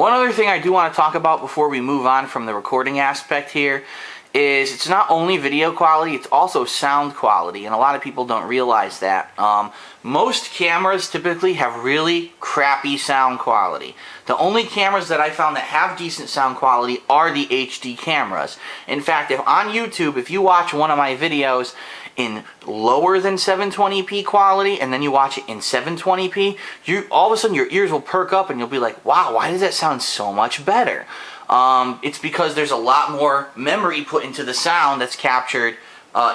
One other thing I do want to talk about before we move on from the recording aspect here is it's not only video quality, it's also sound quality, and a lot of people don't realize that. Most cameras typically have really crappy sound quality. The only cameras that I found that have decent sound quality are the HD cameras. In fact, if on YouTube, if you watch one of my videos in lower than 720p quality and then you watch it in 720p, all of a sudden your ears will perk up and you'll be like, wow, why does that sound so much better? It's because there's a lot more memory put into the sound that's captured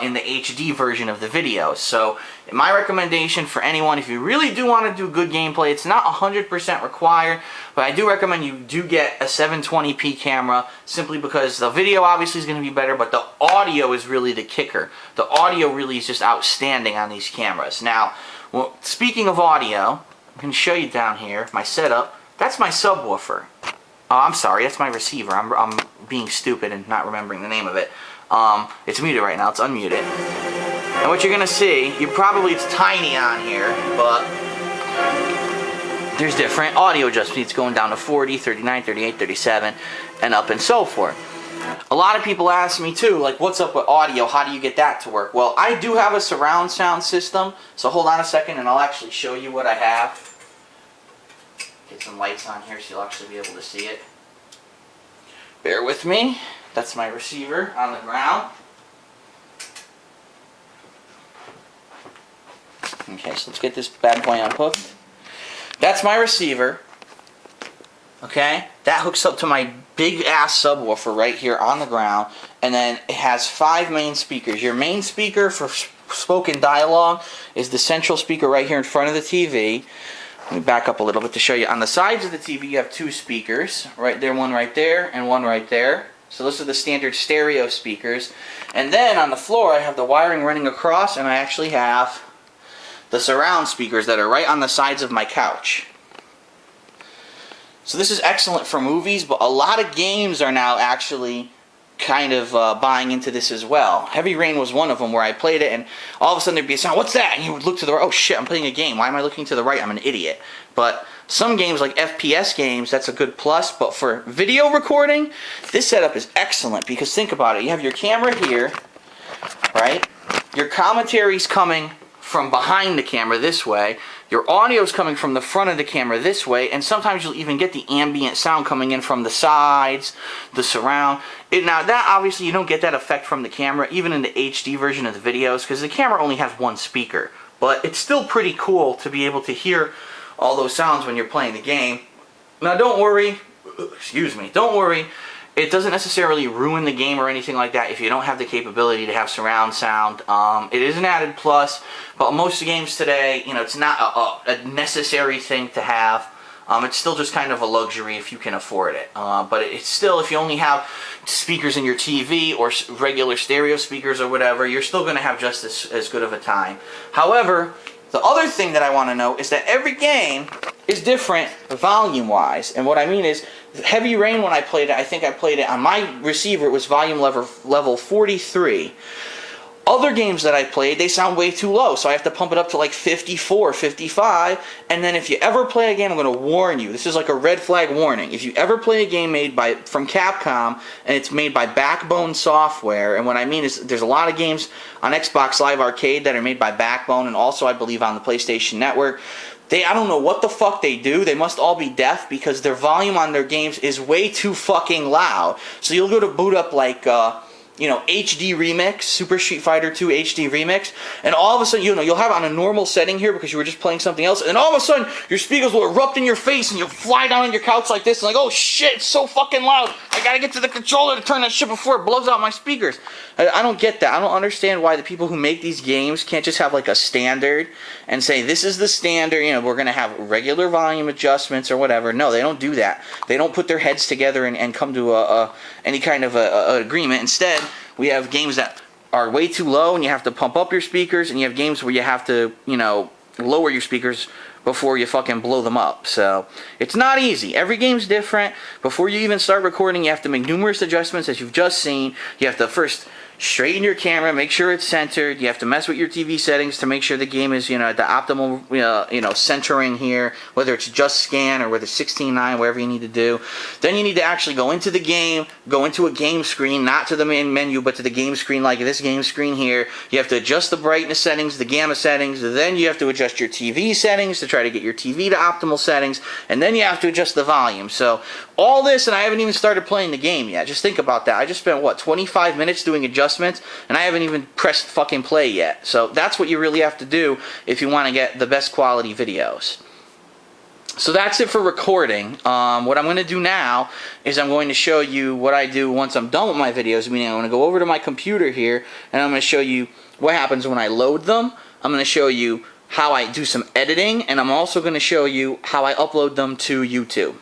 in the HD version of the video. So my recommendation for anyone, if you really do want to do good gameplay, it's not 100% required, but I do recommend you do get a 720p camera, simply because the video obviously is going to be better, but the audio is really the kicker. The audio really is just outstanding on these cameras. Now, well, speaking of audio, I'm going to show you down here my setup. That's my subwoofer. Oh, I'm sorry, that's my receiver. I'm being stupid and not remembering the name of it. It's muted right now, it's unmuted. And what you're gonna see, it's tiny on here, but there's different audio adjustments going down to 40, 39, 38, 37, and up and so forth. A lot of people ask me too, like, what's up with audio? How do you get that to work? Well, I do have a surround sound system, so hold on a second and I'll actually show you what I have. Get some lights on here so you'll actually be able to see it. Bear with me. That's my receiver on the ground. Okay, so let's get this bad boy unhooked. That's my receiver. Okay, that hooks up to my big ass subwoofer right here on the ground, and then it has 5 main speakers. Your main speaker for spoken dialogue is the central speaker right here in front of the TV. Let me back up a little bit to show you. On the sides of the TV you have 2 speakers. Right there, one right there, and one right there. So those are the standard stereo speakers. And then on the floor I have the wiring running across, and I actually have the surround speakers that are right on the sides of my couch. So this is excellent for movies, but a lot of games are now actually kind of buying into this as well. Heavy Rain was one of them where I played it and all of a sudden there'd be a sound, what's that? And you would look to the right, oh shit, I'm playing a game. Why am I looking to the right? I'm an idiot. But some games like FPS games, that's a good plus, but for video recording, this setup is excellent because think about it. You have your camera here, right? Your commentary's coming from behind the camera this way. Your audio's coming from the front of the camera this way, and sometimes you'll even get the ambient sound coming in from the sides, the surround. Now that obviously you don't get that effect from the camera, even in the HD version of the videos, because the camera only has 1 speaker. But it's still pretty cool to be able to hear all those sounds when you're playing the game. Now don't worry, don't worry, it doesn't necessarily ruin the game or anything like that if you don't have the capability to have surround sound. It is an added plus, but most games today, you know, it's not a necessary thing to have. It's still just kind of a luxury if you can afford it. But it's still, if you only have speakers in your TV or regular stereo speakers or whatever, you're still going to have just as good of a time. However, the other thing that I want to know is that every game is different volume-wise. And what I mean is, Heavy Rain, when I played it, I think I played it on my receiver, it was volume level 43. Other games that I played, they sound way too low, so I have to pump it up to like 54, 55, and then if you ever play a game, I'm going to warn you, this is like a red flag warning. If you ever play a game made from Capcom, and it's made by Backbone Software, and what I mean is there's a lot of games on Xbox Live Arcade that are made by Backbone, and also I believe on the PlayStation Network. I don't know what the fuck they do. They must all be deaf because their volume on their games is way too fucking loud. So you'll go to boot up like, you know, HD Remix, Super Street Fighter 2 HD Remix, and all of a sudden, you know, you'll have it on a normal setting here because you were just playing something else, and then all of a sudden, your speakers will erupt in your face, and you'll fly down on your couch like this, and like, oh shit, it's so fucking loud, I gotta get to the controller to turn that shit before it blows out my speakers. I don't get that. I don't understand why the people who make these games can't just have like a standard and say, this is the standard, you know, we're gonna have regular volume adjustments or whatever. No, they don't do that. They don't put their heads together and come to any kind of a agreement. Instead, we have games that are way too low and you have to pump up your speakers, and you have games where you have to, you know, lower your speakers before you fucking blow them up. So it's not easy. Every game's different. Before you even start recording, you have to make numerous adjustments, as you've just seen. You have to first straighten your camera, make sure it's centered. You have to mess with your TV settings to make sure the game is, at the optimal, centering here, whether it's just scan or whether it's 16:9, whatever you need to do. Then you need to actually go into the game, go into a game screen, not to the main menu, but to the game screen like this game screen here. You have to adjust the brightness settings, the gamma settings, then you have to adjust your TV settings to try to get your TV to optimal settings, and then you have to adjust the volume. So all this, and I haven't even started playing the game yet. Just think about that. I just spent, what, 25 minutes doing adjustments, and I haven't even pressed fucking play yet. So that's what you really have to do if you want to get the best quality videos. So that's it for recording. What I'm going to do now is I'm going to show you what I do once I'm done with my videos. Meaning I'm going to go over to my computer here, and I'm going to show you what happens when I load them. I'm going to show you how I do some editing, and I'm also going to show you how I upload them to YouTube.